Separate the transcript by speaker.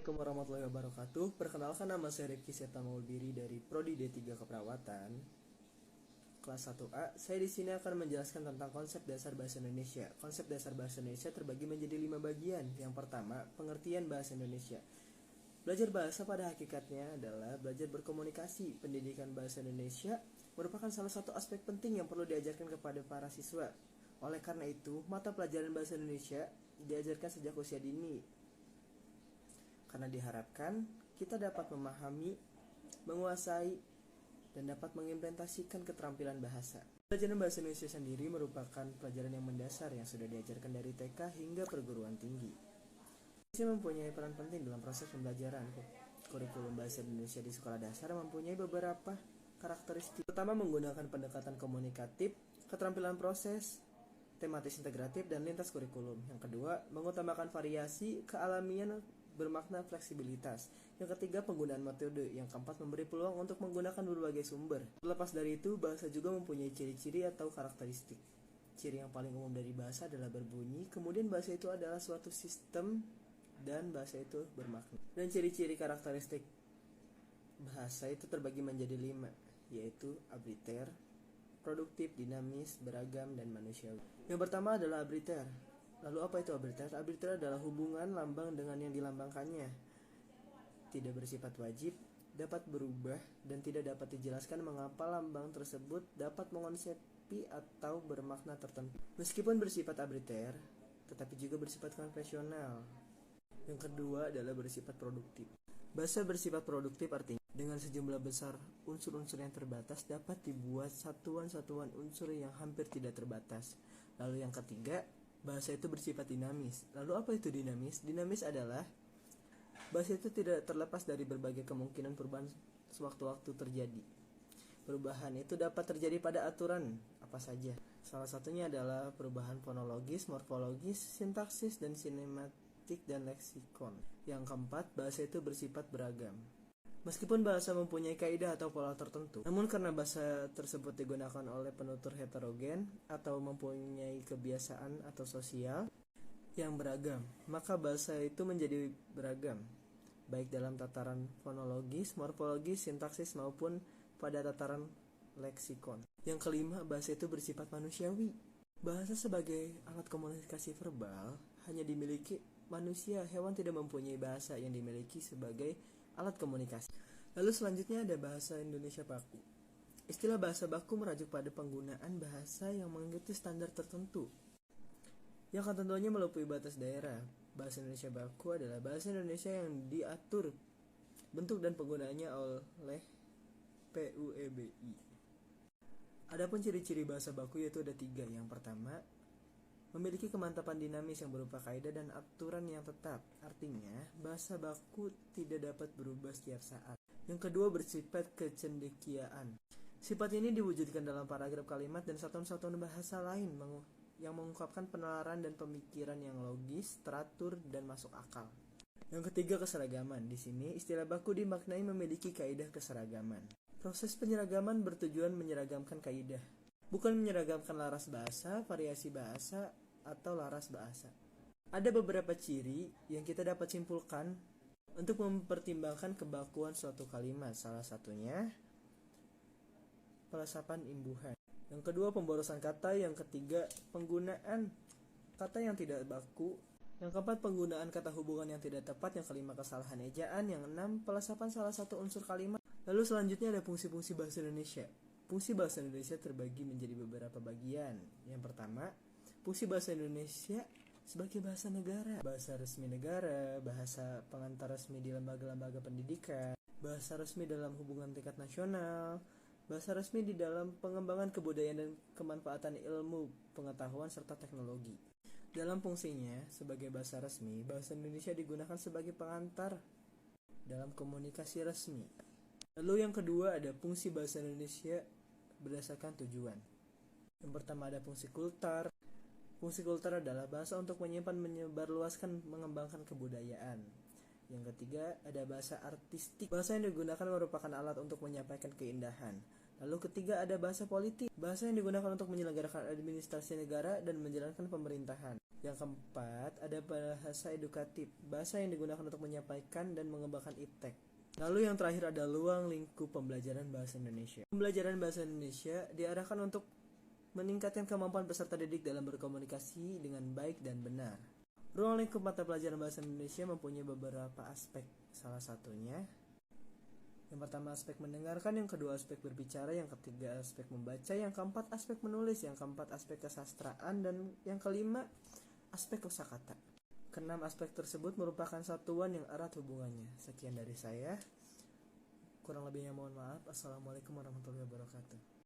Speaker 1: Assalamualaikum warahmatullahi wabarakatuh. Perkenalkan, nama saya Rifki Seta Maulbiri dari Prodi D3 Keperawatan kelas 1A. Saya di sini akan menjelaskan tentang konsep dasar bahasa Indonesia. Konsep dasar bahasa Indonesia terbagi menjadi 5 bagian. Yang pertama, pengertian bahasa Indonesia. Belajar bahasa pada hakikatnya adalah belajar berkomunikasi. Pendidikan bahasa Indonesia merupakan salah satu aspek penting yang perlu diajarkan kepada para siswa. Oleh karena itu, mata pelajaran bahasa Indonesia diajarkan sejak usia dini, karena diharapkan kita dapat memahami, menguasai, dan dapat mengimplementasikan keterampilan bahasa. Pelajaran bahasa Indonesia sendiri merupakan pelajaran yang mendasar yang sudah diajarkan dari TK hingga perguruan tinggi. Indonesia mempunyai peran penting dalam proses pembelajaran. Kurikulum bahasa Indonesia di sekolah dasar mempunyai beberapa karakteristik. Pertama, menggunakan pendekatan komunikatif, keterampilan proses, tematis integratif, dan lintas kurikulum. Yang kedua, mengutamakan variasi, kealamian, bermakna fleksibilitas. Yang ketiga, penggunaan metode. Yang keempat, memberi peluang untuk menggunakan berbagai sumber. Terlepas dari itu, bahasa juga mempunyai ciri-ciri atau karakteristik. Ciri yang paling umum dari bahasa adalah berbunyi, kemudian bahasa itu adalah suatu sistem, dan bahasa itu bermakna. Dan ciri-ciri karakteristik bahasa itu terbagi menjadi 5, yaitu abriter, produktif, dinamis, beragam, dan manusiawi. Yang pertama adalah abriter. Lalu apa itu abriter? Abriter adalah hubungan lambang dengan yang dilambangkannya. Tidak bersifat wajib, dapat berubah, dan tidak dapat dijelaskan mengapa lambang tersebut dapat mengonsepi atau bermakna tertentu. Meskipun bersifat abriter, tetapi juga bersifat konvensional. Yang kedua adalah bersifat produktif. Bahasa bersifat produktif artinya dengan sejumlah besar unsur-unsur yang terbatas dapat dibuat satuan-satuan unsur yang hampir tidak terbatas. Lalu yang ketiga, bahasa itu bersifat dinamis. Lalu apa itu dinamis? Dinamis adalah bahasa itu tidak terlepas dari berbagai kemungkinan perubahan sewaktu-waktu terjadi. Perubahan itu dapat terjadi pada aturan apa saja. Salah satunya adalah perubahan fonologis, morfologis, sintaksis, dan sinematik dan leksikon. Yang keempat, bahasa itu bersifat beragam. Meskipun bahasa mempunyai kaidah atau pola tertentu, namun karena bahasa tersebut digunakan oleh penutur heterogen atau mempunyai kebiasaan atau sosial yang beragam, maka bahasa itu menjadi beragam, baik dalam tataran fonologis, morfologis, sintaksis, maupun pada tataran leksikon. Yang kelima, bahasa itu bersifat manusiawi. Bahasa sebagai alat komunikasi verbal hanya dimiliki manusia. Hewan tidak mempunyai bahasa yang dimiliki sebagai alat komunikasi. Lalu selanjutnya ada bahasa Indonesia baku. Istilah bahasa baku merujuk pada penggunaan bahasa yang mengikuti standar tertentu, yang tentunya melampaui batas daerah. Bahasa Indonesia baku adalah bahasa Indonesia yang diatur bentuk dan penggunaannya oleh PUEBI. Adapun ciri-ciri bahasa baku yaitu ada 3. Yang pertama, memiliki kemantapan dinamis yang berupa kaidah dan aturan yang tetap. Artinya, bahasa baku tidak dapat berubah setiap saat. Yang kedua, bersifat kecendekiaan. Sifat ini diwujudkan dalam paragraf kalimat dan satuan-satuan bahasa lain yang mengungkapkan penalaran dan pemikiran yang logis, teratur, dan masuk akal. Yang ketiga, keseragaman. Di sini, istilah baku dimaknai memiliki kaidah keseragaman. Proses penyeragaman bertujuan menyeragamkan kaidah, bukan menyeragamkan laras bahasa, variasi bahasa, atau laras bahasa. Ada beberapa ciri yang kita dapat simpulkan untuk mempertimbangkan kebakuan suatu kalimat. Salah satunya pelesapan imbuhan. Yang kedua, pemborosan kata. Yang ketiga, penggunaan kata yang tidak baku. Yang keempat, penggunaan kata hubungan yang tidak tepat. Yang kelima, kesalahan ejaan. Yang enam, pelesapan salah satu unsur kalimat. Lalu selanjutnya ada fungsi-fungsi bahasa Indonesia. Fungsi bahasa Indonesia terbagi menjadi beberapa bagian. Yang pertama, fungsi bahasa Indonesia sebagai bahasa negara. Bahasa resmi negara, bahasa pengantar resmi di lembaga-lembaga pendidikan, bahasa resmi dalam hubungan tingkat nasional, bahasa resmi di dalam pengembangan kebudayaan dan kemanfaatan ilmu, pengetahuan, serta teknologi. Dalam fungsinya sebagai bahasa resmi, bahasa Indonesia digunakan sebagai pengantar dalam komunikasi resmi. Lalu yang kedua ada fungsi bahasa Indonesia berdasarkan tujuan. Yang pertama ada fungsi kultur. Fungsi kultur adalah bahasa untuk menyimpan, menyebarluaskan, mengembangkan kebudayaan. Yang ketiga ada bahasa artistik. Bahasa yang digunakan merupakan alat untuk menyampaikan keindahan. Lalu ketiga ada bahasa politik. Bahasa yang digunakan untuk menyelenggarakan administrasi negara dan menjalankan pemerintahan. Yang keempat, ada bahasa edukatif, bahasa yang digunakan untuk menyampaikan dan mengembangkan iptek. Lalu yang terakhir ada ruang lingkup pembelajaran bahasa Indonesia. Pembelajaran bahasa Indonesia diarahkan untuk meningkatkan kemampuan peserta didik dalam berkomunikasi dengan baik dan benar. Ruang lingkup mata pelajaran bahasa Indonesia mempunyai beberapa aspek. Salah satunya, yang pertama aspek mendengarkan, yang kedua aspek berbicara, yang ketiga aspek membaca, yang keempat aspek menulis, yang keempat aspek kesastraan, dan yang kelima aspek kosakata. Keenam aspek tersebut merupakan satuan yang erat hubungannya. Sekian dari saya. Kurang lebihnya mohon maaf. Assalamualaikum warahmatullahi wabarakatuh.